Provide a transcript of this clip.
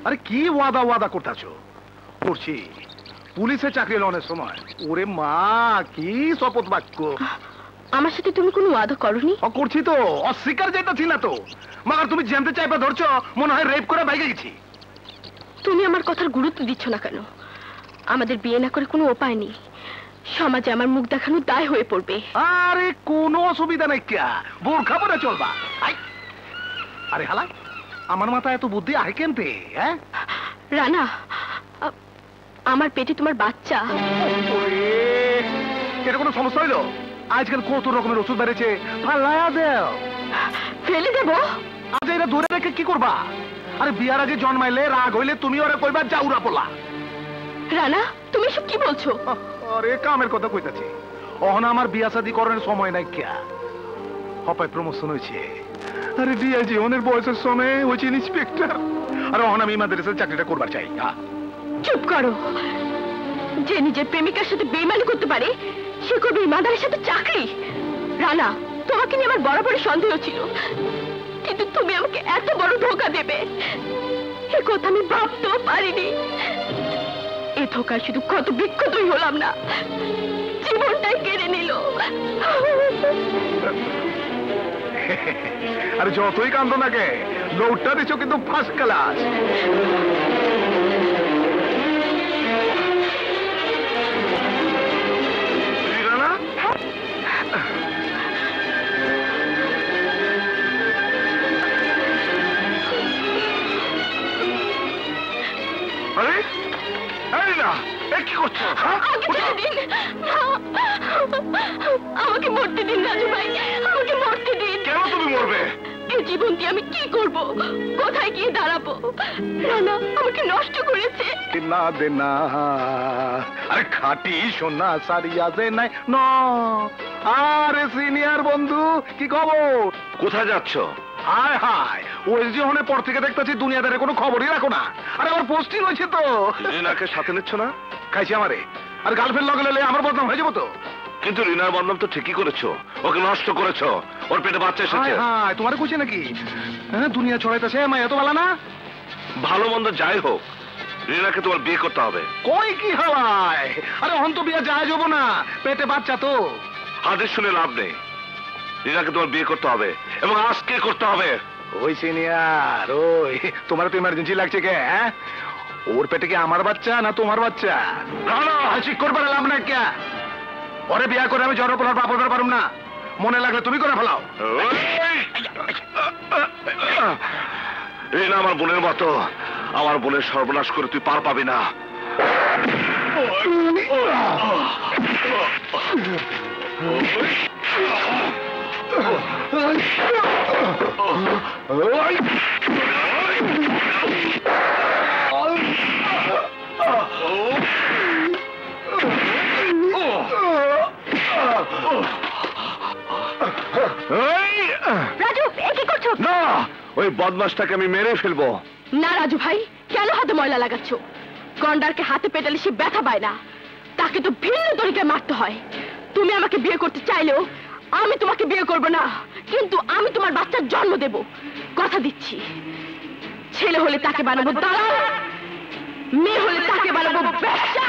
আরে কি ওয়াদা ওয়াদা করতেছো? করছি পুলিশে চাকরি লনের সময়। ওরে মা, কি শপথ বাক্য! আমার সাথে তুমি কোনো ওয়াদা করনি? করছি তো, অস্বীকার যেটা ছিল তো। মাগার তুমি জানতে চাইবা ধরছো, মনে হয় রেপ করে ভাইগে গেছি। তুমি আমার কথার গুরুত্ব দিচ্ছ না কেন? আমাদের বিয়ে না করে কোনো উপায় নেই, সমাজে আমার মুখ দেখানো দায় হয়ে পড়বে। আরে কোনো অসুবিধা নাই, কে বোরখা পরে চলবা। আরে হালা, আমার মাথায় এত বুদ্ধি আহে কেনতে? হ্যাঁ রানা, আমার পেটে তোমার বাচ্চা। এটা কোনো সমস্যা হইলো? আজকাল কত রকমের ওষুধ বেড়েছে, ফালায়া দেও। ফেলে দেবো? আজ এরা ধরে রেখে কি করবা? আরে বিয়ার আগে জন্মাইলে রাগ হইলে তুমি ওরা কইবা যাউরা পোলা। রানা, তুমি এসব কি বলছো? আরে কামের কথা কইতাছি। অহন আমার বিয়া শাদী করার সময় নাই, কে হপায় প্রমোশন হয়েছে। আরে ডিআইজি অনের বয়সের সময় হয়েছে ইন্সপেক্টর। আর অহন আমি মাদ্রাসার চাকরিটা করবার চাই। চুপ করো। যে নিজের প্রেমিকার সাথে বেইমানি করতে পারে, সে করবে ইমানদারের সাথে চাকরি? রানা, তোমাকে নিয়ে আমার বরাবরই সন্দেহ ছিল, কিন্তু তুমি আমাকে এত বড় ধোঁকা দেবে এ কথা আমি ভাবতেও পারিনি। এ ধোঁকায় শুধু কত বিক্ষতই হলাম না, জীবনটাই কেড়ে নিল। আরে যতই কান্দো না কে, লোডটা দিচ্ছ কিন্তু ফার্স্ট ক্লাস। আমাকে মরতে দিন রাজু ভাই, আমাকে মরতে দিন। কেন তুমি মরবে? এই জীবন দিয়ে আমি কি করব, কোথায় গিয়ে দাঁড়াবো? রানা আমাকে নষ্ট করেছে। না দে না, আরে খাটি সোনা সারিয়া দে নাই ন। আরে সিনিয়র বন্ধু, কি খবর? কোথায় যাচ্ছ? হায় হায়, ওই জীবনের পর থেকে দেখতেছি দুনিয়াদারের কোনো খবরই রাখো না। আরে আমার পোস্টিং হয়েছে তো। রিনাকে সাথে নিচ্ছ না? খাইছি আমারে। আর গার্লফ্রেন্ড লগে লইলে আমার বদনাম হয়ে যাবো তো। কিন্তু রিনার বদনাম তো ঠিকই করেছো, ওকে নষ্ট করেছো, ওর পেটে বাচ্চা এসেছে। হ্যাঁ, তোমার খুশি নাকি? হ্যাঁ, দুনিয়া ছড়াইতেছে, মা এত ভালো না? ভালো মন্দ যাই হোক, রিনাকে তোমার বিয়ে করতে হবে। কই কি হওয়ায়? আরে হন তো বিয়ে যায় যাবো না, পেটে বাচ্চা তো। আদেশ শুনে লাভ নেই, রিনাকে তোমার বিয়ে করতে হবে এবং আজকে করতে হবে। ওই সিনিয়র, ওই তোমার তো ইমার্জেন্সি লাগছে কে? হ্যাঁ, ওর পেটে কি আমার বাচ্চা না তোমার বাচ্চা? না না, হাসি করবার লাভ না কে। ওরে বিয়া করে আমি জড় পোলার বাপ হতে পারুম না। মনে লাগলে তুমি করে ফেলাও। রিনা আমার বোনের মতো, আমার বোনের সর্বনাশ করে তুই পার পাবি না। রাজু, এ কি করছো? না, ওই বদমাশটাকে আমি মেরে ফেলবো। না রাজু ভাই, কেন হাতে ময়লা লাগাচ্ছ? গন্ডারকে হাতে পেটালে সে ব্যথা পায় না, তাকে তো ভিন্ন তরিকায় মারতে হয়। তুমি আমাকে বিয়ে করতে চাইলেও আমি তোমাকে বিয়ে করব না, কিন্তু আমি তোমার বাচ্চার জন্ম দেব, কথা দিচ্ছি। ছেলে হলে তাকে বানাবো দালাল, মেয়ে হলে তাকে বানাবো ব্যবসা।